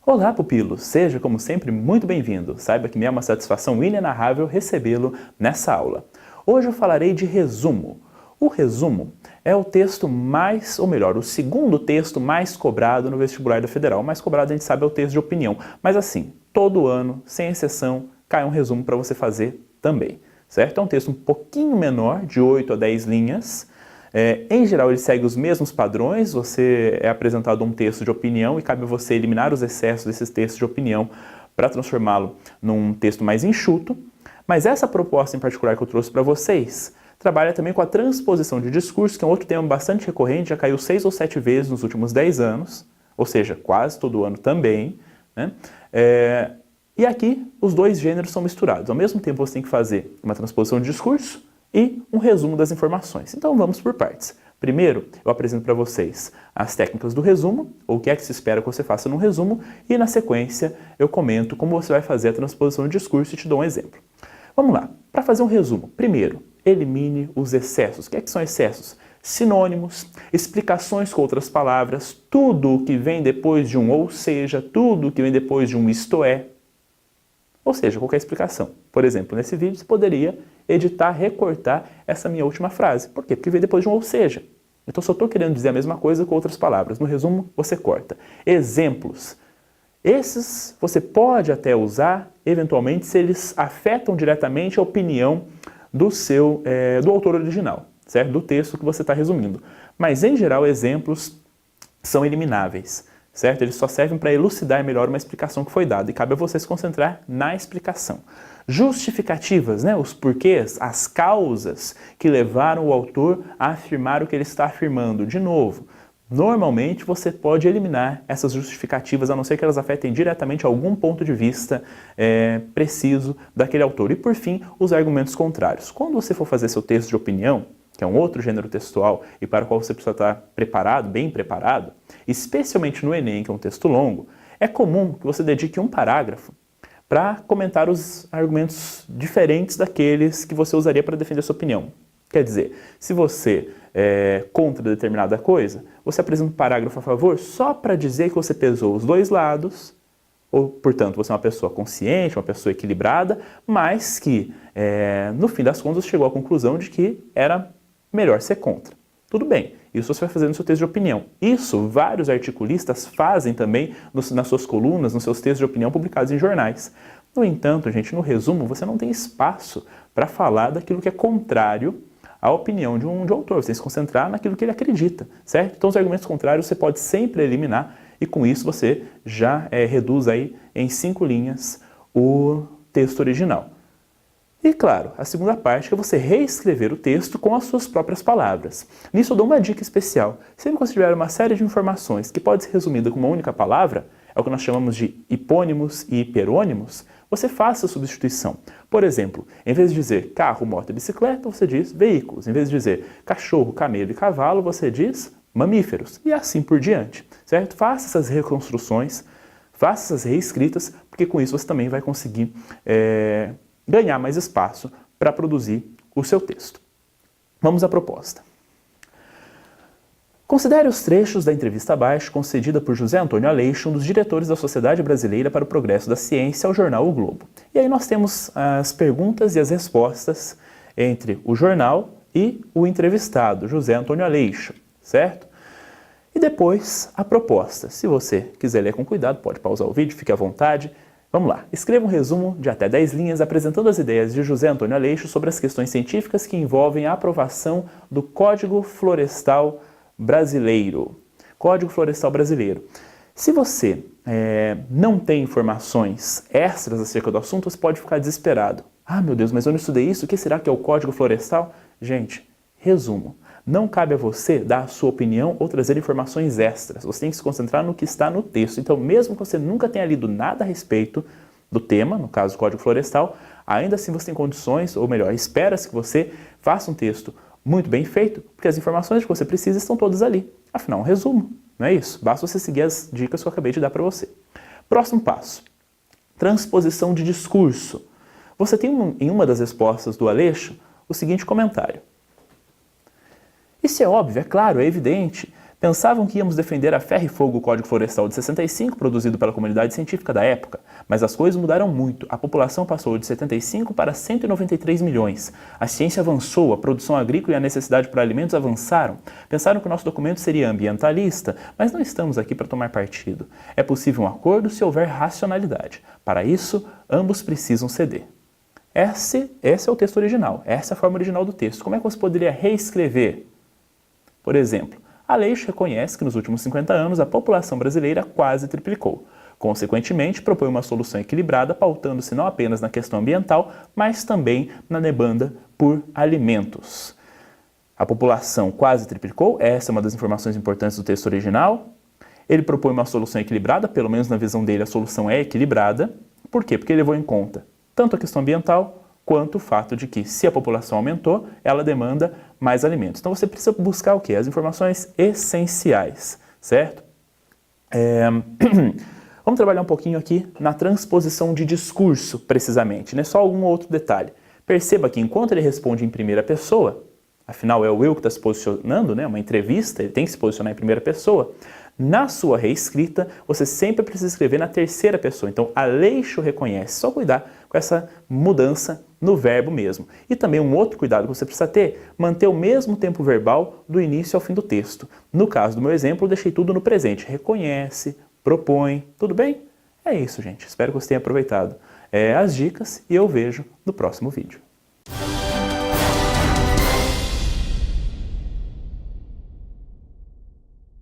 Olá, pupilo! Seja, como sempre, muito bem-vindo. Saiba que me é uma satisfação inenarrável recebê-lo nessa aula. Hoje eu falarei de resumo. O resumo é o texto mais, ou melhor, o segundo texto mais cobrado no vestibular da Federal. O mais cobrado, a gente sabe, é o texto de opinião. Mas assim, todo ano, sem exceção, cai um resumo para você fazer também, certo? É um texto um pouquinho menor, de 8 a 10 linhas. Em geral, ele segue os mesmos padrões, você é apresentado um texto de opinião e cabe a você eliminar os excessos desses textos de opinião para transformá-lo num texto mais enxuto. Mas essa proposta em particular que eu trouxe para vocês trabalha também com a transposição de discurso, que é um outro tema bastante recorrente, já caiu 6 ou 7 vezes nos últimos 10 anos, ou seja, quase todo ano também, né? E aqui os dois gêneros são misturados. Ao mesmo tempo você tem que fazer uma transposição de discurso e um resumo das informações. Então vamos por partes. Primeiro, eu apresento para vocês as técnicas do resumo, ou o que é que se espera que você faça no resumo, e na sequência eu comento como você vai fazer a transposição de discurso e te dou um exemplo. Vamos lá. Para fazer um resumo, primeiro, elimine os excessos. O que é que são excessos? Sinônimos, explicações com outras palavras, tudo o que vem depois de um ou seja, tudo o que vem depois de um isto é, ou seja, qualquer explicação. Por exemplo, nesse vídeo você poderia editar, recortar essa minha última frase. Por quê? Porque veio depois de um ou seja. Então só estou querendo dizer a mesma coisa com outras palavras. No resumo, você corta. Exemplos. Esses você pode até usar, eventualmente, se eles afetam diretamente a opinião do autor original, certo? Do texto que você está resumindo. Mas, em geral, exemplos são elimináveis, certo? Eles só servem para elucidar melhor uma explicação que foi dada e cabe a você se concentrar na explicação. Justificativas, né? Os porquês, as causas que levaram o autor a afirmar o que ele está afirmando. De novo, normalmente você pode eliminar essas justificativas, a não ser que elas afetem diretamente algum ponto de vista preciso daquele autor. E por fim, os argumentos contrários. Quando você for fazer seu texto de opinião, que é um outro gênero textual e para o qual você precisa estar preparado, bem preparado, especialmente no Enem, que é um texto longo, é comum que você dedique um parágrafo para comentar os argumentos diferentes daqueles que você usaria para defender sua opinião. Quer dizer, se você é contra determinada coisa, você apresenta um parágrafo a favor só para dizer que você pesou os dois lados, ou, portanto, você é uma pessoa consciente, uma pessoa equilibrada, mas que, no fim das contas, chegou à conclusão de que era melhor ser contra. Tudo bem, isso você vai fazer no seu texto de opinião. Isso vários articulistas fazem também nas suas colunas, nos seus textos de opinião publicados em jornais. No entanto, gente, no resumo, você não tem espaço para falar daquilo que é contrário à opinião de um autor. Você tem que se concentrar naquilo que ele acredita, certo? Então, os argumentos contrários você pode sempre eliminar e com isso você já reduz aí em 5 linhas o texto original. E claro, a segunda parte é você reescrever o texto com as suas próprias palavras. Nisso eu dou uma dica especial. Sempre que você tiver uma série de informações que pode ser resumida com uma única palavra, é o que nós chamamos de hipônimos e hiperônimos, você faça a substituição. Por exemplo, em vez de dizer carro, moto e bicicleta, você diz veículos. Em vez de dizer cachorro, camelo e cavalo, você diz mamíferos. E assim por diante, certo? Faça essas reconstruções, faça essas reescritas, porque com isso você também vai conseguir ganhar mais espaço para produzir o seu texto. Vamos à proposta. Considere os trechos da entrevista abaixo concedida por José Antônio Aleixo, um dos diretores da Sociedade Brasileira para o Progresso da Ciência, ao jornal O Globo. E aí nós temos as perguntas e as respostas entre o jornal e o entrevistado, José Antônio Aleixo, certo? E depois a proposta. Se você quiser ler com cuidado, pode pausar o vídeo, fique à vontade. Vamos lá, escreva um resumo de até 10 linhas apresentando as ideias de José Antônio Aleixo sobre as questões científicas que envolvem a aprovação do Código Florestal Brasileiro. Código Florestal Brasileiro. Se você não tem informações extras acerca do assunto, você pode ficar desesperado. Ah, meu Deus, mas eu não estudei isso, o que será que é o Código Florestal? Gente, resumo. Não cabe a você dar a sua opinião ou trazer informações extras. Você tem que se concentrar no que está no texto. Então, mesmo que você nunca tenha lido nada a respeito do tema, no caso, Código Florestal, ainda assim você tem condições, ou melhor, espera-se que você faça um texto muito bem feito, porque as informações que você precisa estão todas ali. Afinal, um resumo, não é isso? Basta você seguir as dicas que eu acabei de dar para você. Próximo passo. Transposição de discurso. Você tem em uma das respostas do Aleixo o seguinte comentário. Isso é óbvio, é claro, é evidente. Pensavam que íamos defender a ferro e fogo o Código Florestal de 65, produzido pela comunidade científica da época, mas as coisas mudaram muito. A população passou de 75 para 193 milhões. A ciência avançou, a produção agrícola e a necessidade por alimentos avançaram. Pensaram que o nosso documento seria ambientalista, mas não estamos aqui para tomar partido. É possível um acordo se houver racionalidade. Para isso, ambos precisam ceder. Esse é o texto original, essa é a forma original do texto. Como é que você poderia reescrever? Por exemplo, Aleixo reconhece que nos últimos 50 anos a população brasileira quase triplicou. Consequentemente, propõe uma solução equilibrada, pautando-se não apenas na questão ambiental, mas também na demanda por alimentos. A população quase triplicou, essa é uma das informações importantes do texto original. Ele propõe uma solução equilibrada, pelo menos na visão dele a solução é equilibrada. Por quê? Porque ele levou em conta tanto a questão ambiental, quanto o fato de que, se a população aumentou, ela demanda mais alimentos. Então você precisa buscar o quê? As informações essenciais, certo? Vamos trabalhar um pouquinho aqui na transposição de discurso, precisamente, né? Só algum outro detalhe. Perceba que enquanto ele responde em primeira pessoa, afinal é o eu que está se posicionando, né? Uma entrevista, ele tem que se posicionar em primeira pessoa. Na sua reescrita, você sempre precisa escrever na terceira pessoa. Então, Aleixo reconhece. Só cuidar com essa mudança no verbo mesmo. E também um outro cuidado que você precisa ter, manter o mesmo tempo verbal do início ao fim do texto. No caso do meu exemplo, eu deixei tudo no presente. Reconhece, propõe, tudo bem? É isso, gente. Espero que você tenha aproveitado as dicas e eu vejo no próximo vídeo.